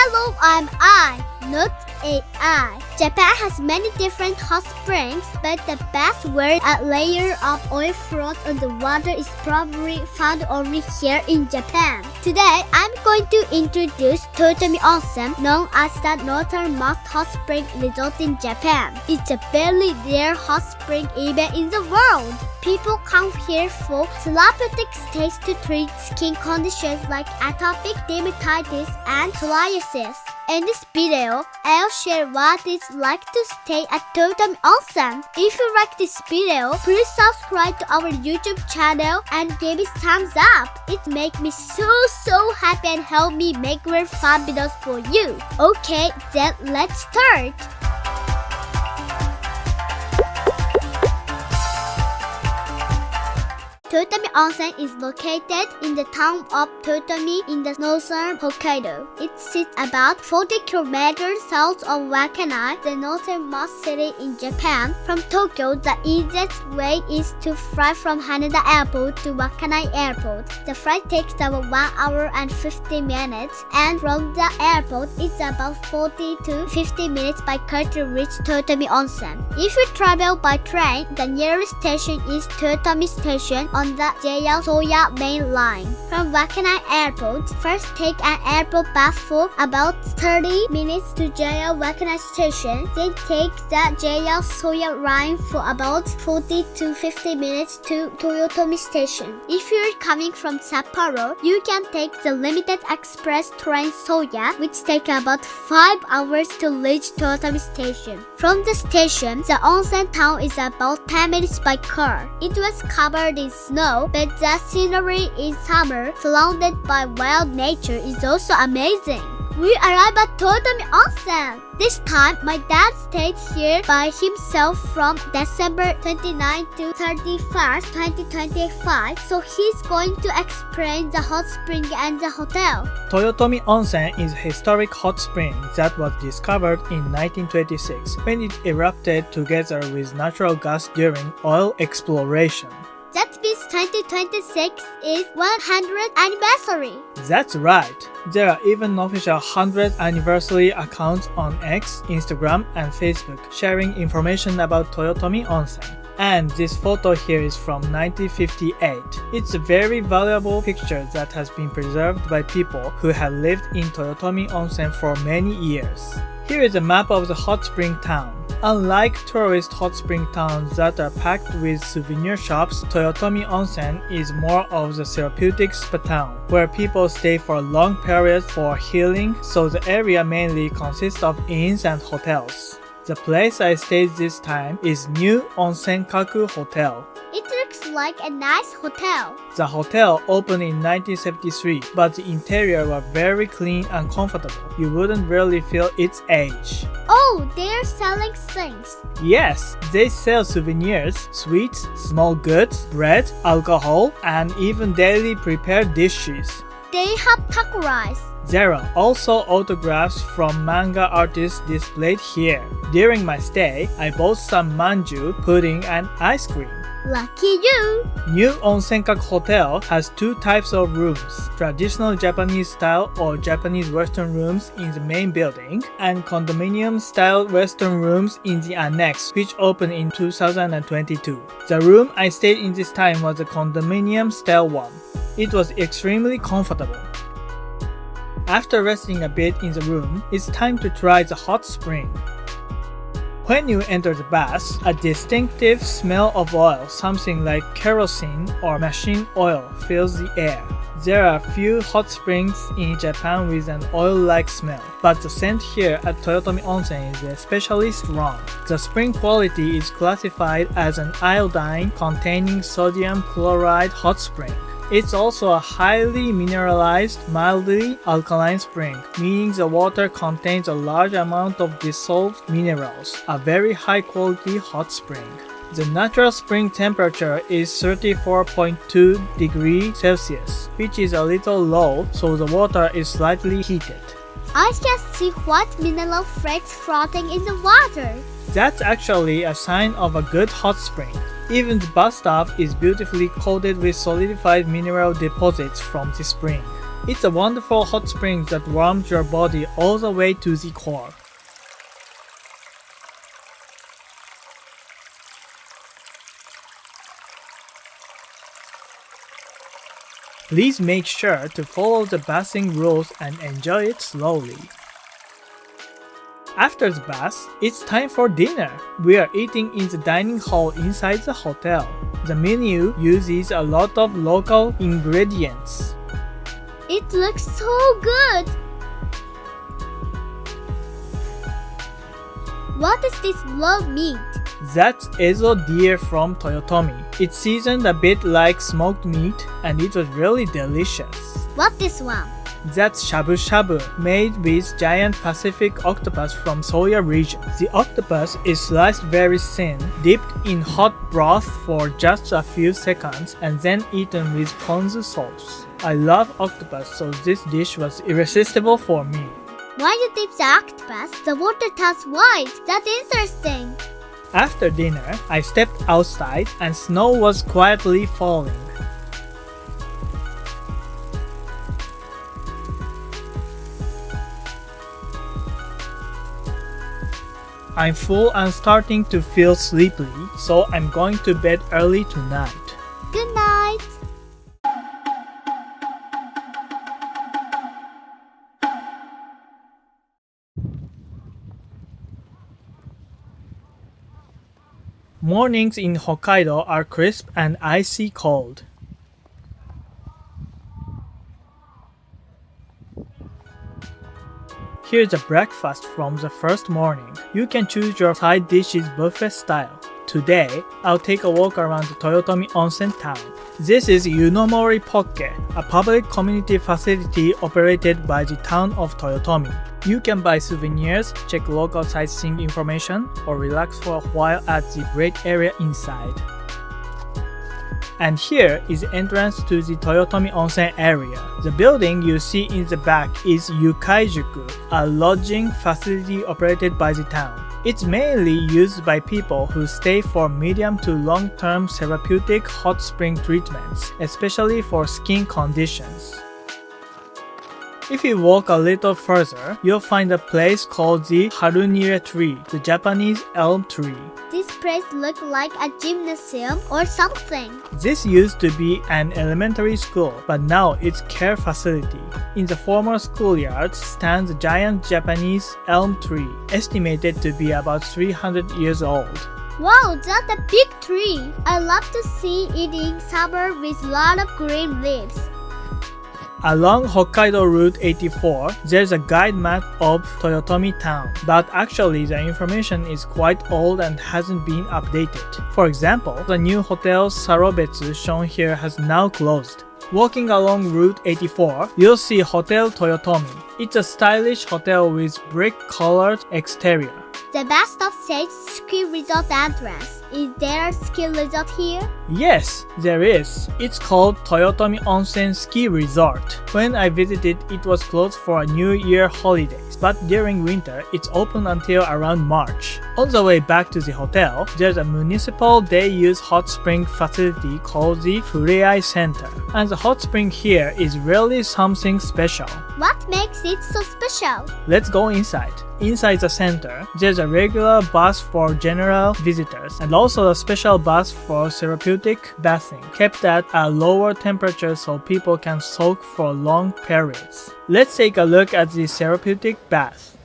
Hello, I'm I, not AI. Japan has many different hot springs, but the best where a layer of oil floats on the water is probably found only here in Japan. Today, I'm going to introduce Toyotomi Onsen, known as the northernmost hot spring resort in Japan. It's a very rare hot spring even in the world. People come here for therapeutic stays to treat skin conditions like atopic, dermatitis, and psoriasis. In this video, I'll share what it's like to stay at Toyotomi Onsen. If you like this video, please subscribe to our YouTube channel and give it thumbs up. It makes me so happy and help me make more fun videos for you. Okay, then let's start. Toyotomi Onsen is located in the town of Toyotomi in the northern Hokkaido. It sits about 40 kilometers south of Wakkanai, the northernmost city in Japan. From Tokyo, the easiest way is to fly from Haneda Airport to Wakkanai Airport. The flight takes about 1 hour and 50 minutes, and from the airport, it's about 40 to 50 minutes by car to reach Toyotomi Onsen. If you travel by train, the nearest station is Toyotomi Station on the JR Soya main line. From Wakkanai Airport, first take an airport bus for about 30 minutes to JR Wakkanai Station, then take the JR Soya line for about 40 to 50 minutes to Toyotomi Station. If you're coming from Sapporo, you can take the limited express train Soya, which takes about 5 hours to reach Toyotomi Station. From the station, the onsen town is about 10 minutes by car. It was covered in snow, but the scenery in summer, surrounded by wild nature, is also amazing. We arrived at Toyotomi Onsen. This time, my dad stayed here by himself from December 29 to 31st, 2025, so he's going to explain the hot spring and the hotel. Toyotomi Onsen is a historic hot spring that was discovered in 1926 when it erupted together with natural gas during oil exploration. That means 2026 is 100th anniversary. That's right. There are even official 100th anniversary accounts on X, Instagram, and Facebook sharing information about Toyotomi Onsen. And this photo here is from 1958. It's a very valuable picture that has been preserved by people who have lived in Toyotomi Onsen for many years. Here is a map of the hot spring town. Unlike tourist hot spring towns that are packed with souvenir shops, Toyotomi Onsen is more of the therapeutic spa town, where people stay for long periods for healing, so the area mainly consists of inns and hotels. The place I stayed this time is new Onsenkaku Hotel. It looks like a nice hotel. The hotel opened in 1973, but the interior was very clean and comfortable. You wouldn't really feel its age. Oh, they're selling things. Yes, they sell souvenirs, sweets, small goods, bread, alcohol, and even daily prepared dishes. They have taco rice. There are also autographs from manga artists displayed here. During my stay, I bought some manju, pudding, and ice cream. Lucky you! New Onsenkaku Hotel has 2 types of rooms, traditional Japanese style or Japanese Western rooms in the main building, and condominium style Western rooms in the annex, which opened in 2022. The room I stayed in this time was a condominium style one. It was extremely comfortable. After resting a bit in the room, it's time to try the hot spring. When you enter the bath, a distinctive smell of oil, something like kerosene or machine oil, fills the air. There are few hot springs in Japan with an oil-like smell, but the scent here at Toyotomi Onsen is especially strong. The spring quality is classified as an iodine-containing sodium chloride hot spring. It's also a highly mineralized, mildly alkaline spring, meaning the water contains a large amount of dissolved minerals, a very high-quality hot spring. The natural spring temperature is 34.2 degrees Celsius, which is a little low, so the water is slightly heated. I can see white mineral flakes floating in the water. That's actually a sign of a good hot spring. Even the bathtub is beautifully coated with solidified mineral deposits from the spring. It's a wonderful hot spring that warms your body all the way to the core. Please make sure to follow the bathing rules and enjoy it slowly. After the bath, it's time for dinner. We are eating in the dining hall inside the hotel. The menu uses a lot of local ingredients. It looks so good! What is this raw meat? That's ezo deer from Toyotomi. It's seasoned a bit like smoked meat and it was really delicious. What this one? That's shabu-shabu, made with giant Pacific octopus from Soya region. The octopus is sliced very thin, dipped in hot broth for just a few seconds, and then eaten with ponzu sauce. I love octopus, so this dish was irresistible for me. Why you dip the octopus? The water turns white. That's interesting. After dinner, I stepped outside and snow was quietly falling. I'm full and starting to feel sleepy, so I'm going to bed early tonight. Good night. Mornings in Hokkaido are crisp and icy cold. Here's a breakfast from the first morning. You can choose your side dishes buffet style. Today, I'll take a walk around the Toyotomi Onsen town. This is Yunomori Pokke, a public community facility operated by the town of Toyotomi. You can buy souvenirs, check local sightseeing information, or relax for a while at the great area inside. And here is the entrance to the Toyotomi Onsen area. The building you see in the back is Yukaijuku, a lodging facility operated by the town. It's mainly used by people who stay for medium to long-term therapeutic hot spring treatments, especially for skin conditions. If you walk a little further, you'll find a place called the Harunire tree, the Japanese elm tree. This place looks like a gymnasium or something. This used to be an elementary school, but now it's care facility. In the former schoolyard stands a giant Japanese elm tree, estimated to be about 300 years old. Wow, that's a big tree. I love to see it in summer with a lot of green leaves. Along Hokkaido Route 84, there's a guide map of Toyotomi town, but actually the information is quite old and hasn't been updated. For example, the new hotel Sarobetsu shown here has now closed. Walking along Route 84, you'll see Hotel Toyotomi. It's a stylish hotel with brick-colored exterior. The best of says ski resort address. Is there a ski resort here? Yes, there is. It's called Toyotomi Onsen Ski Resort. When I visited, it was closed for a New Year holidays, but during winter, it's open until around March. On the way back to the hotel, there's a municipal day-use hot spring facility called the Fureai Center, and the hot spring here is really something special. What makes it so special? Let's go inside. Inside the center, there's a regular bus for general visitors and also a special bus for therapeutic bathing, kept at a lower temperature so people can soak for long periods. Let's take a look at the therapeutic bath.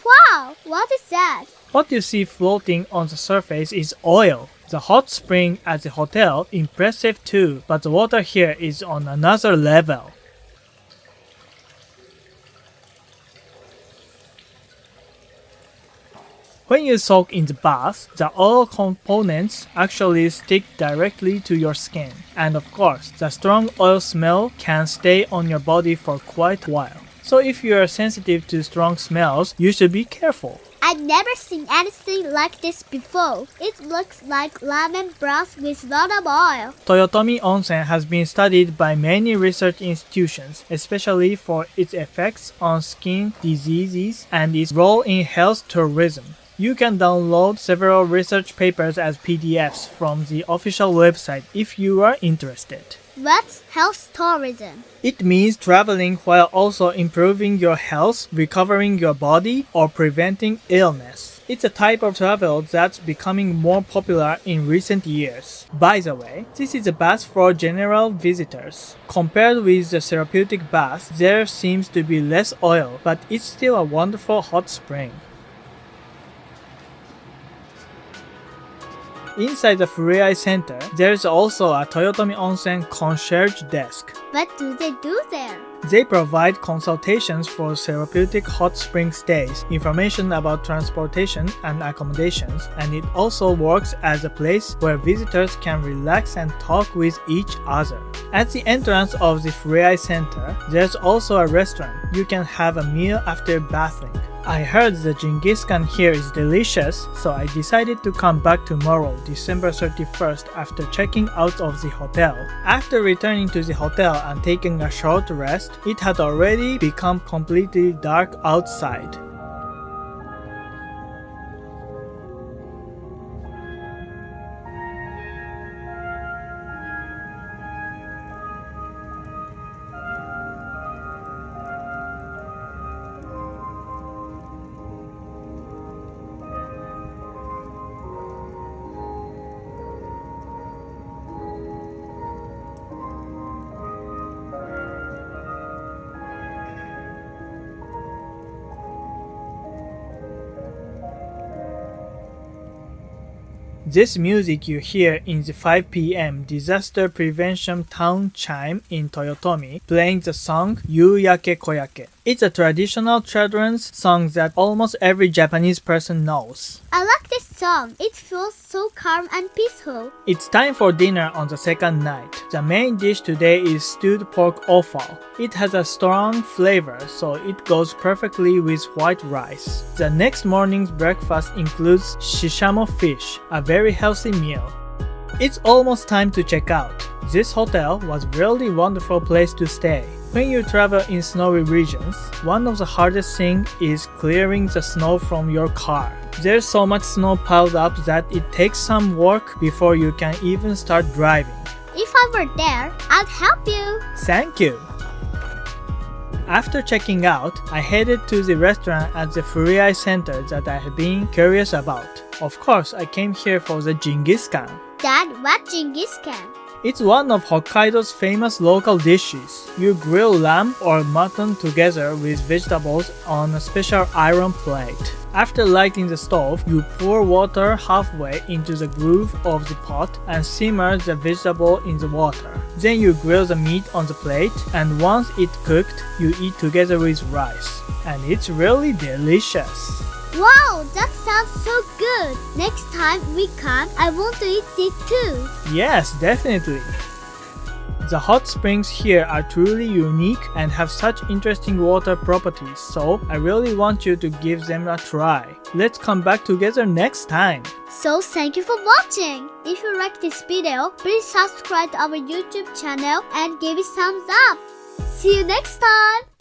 Wow, what is that? What you see floating on the surface is oil. The hot spring at the hotel impressive too, but the water here is on another level. When you soak in the bath, the oil components actually stick directly to your skin. And of course, the strong oil smell can stay on your body for quite a while. So if you are sensitive to strong smells, you should be careful. I've never seen anything like this before. It looks like ramen broth with a lot of oil. Toyotomi Onsen has been studied by many research institutions, especially for its effects on skin diseases and its role in health tourism. You can download several research papers as PDFs from the official website if you are interested. What's health tourism? It means traveling while also improving your health, recovering your body, or preventing illness. It's a type of travel that's becoming more popular in recent years. By the way, this is a bath for general visitors. Compared with the therapeutic bath, there seems to be less oil, but it's still a wonderful hot spring. Inside the Fureai Center, there's also a Toyotomi Onsen Concierge desk. What do they do there? They provide consultations for therapeutic hot spring stays, information about transportation and accommodations, and it also works as a place where visitors can relax and talk with each other. At the entrance of the Fureai Center, there's also a restaurant. You can have a meal after bathing. I heard the Jingisukan here is delicious, so I decided to come back tomorrow, December 31st, after checking out of the hotel. After returning to the hotel and taking a short rest, it had already become completely dark outside. This music you hear in the 5 p.m. disaster prevention town chime in Toyotomi, playing the song Yuyake Koyake. It's a traditional children's song that almost every Japanese person knows. I like this song. It feels so calm and peaceful. It's time for dinner on the second night. The main dish today is stewed pork offal. It has a strong flavor, so it goes perfectly with white rice. The next morning's breakfast includes shishamo fish, a very healthy meal. It's almost time to check out. This hotel was really wonderful place to stay. When you travel in snowy regions, one of the hardest things is clearing the snow from your car. There's so much snow piled up that it takes some work before you can even start driving. If I were there, I'd help you. Thank you. After checking out, I headed to the restaurant at the Fureai Center that I have been curious about. Of course, I came here for the Jingisukan. Dad, what Jingisukan? It's one of Hokkaido's famous local dishes. You grill lamb or mutton together with vegetables on a special iron plate. After lighting the stove, you pour water halfway into the groove of the pot and simmer the vegetable in the water. Then you grill the meat on the plate, and once it's cooked, you eat together with rice. And it's really delicious. Wow, that sounds so good. Next time we come, I want to eat it too. Yes, definitely. The hot springs here are truly unique and have such interesting water properties, so I really want you to give them a try. Let's come back together next time. So thank you for watching. If you like this video, please subscribe to our YouTube channel and give it thumbs up. See you next time.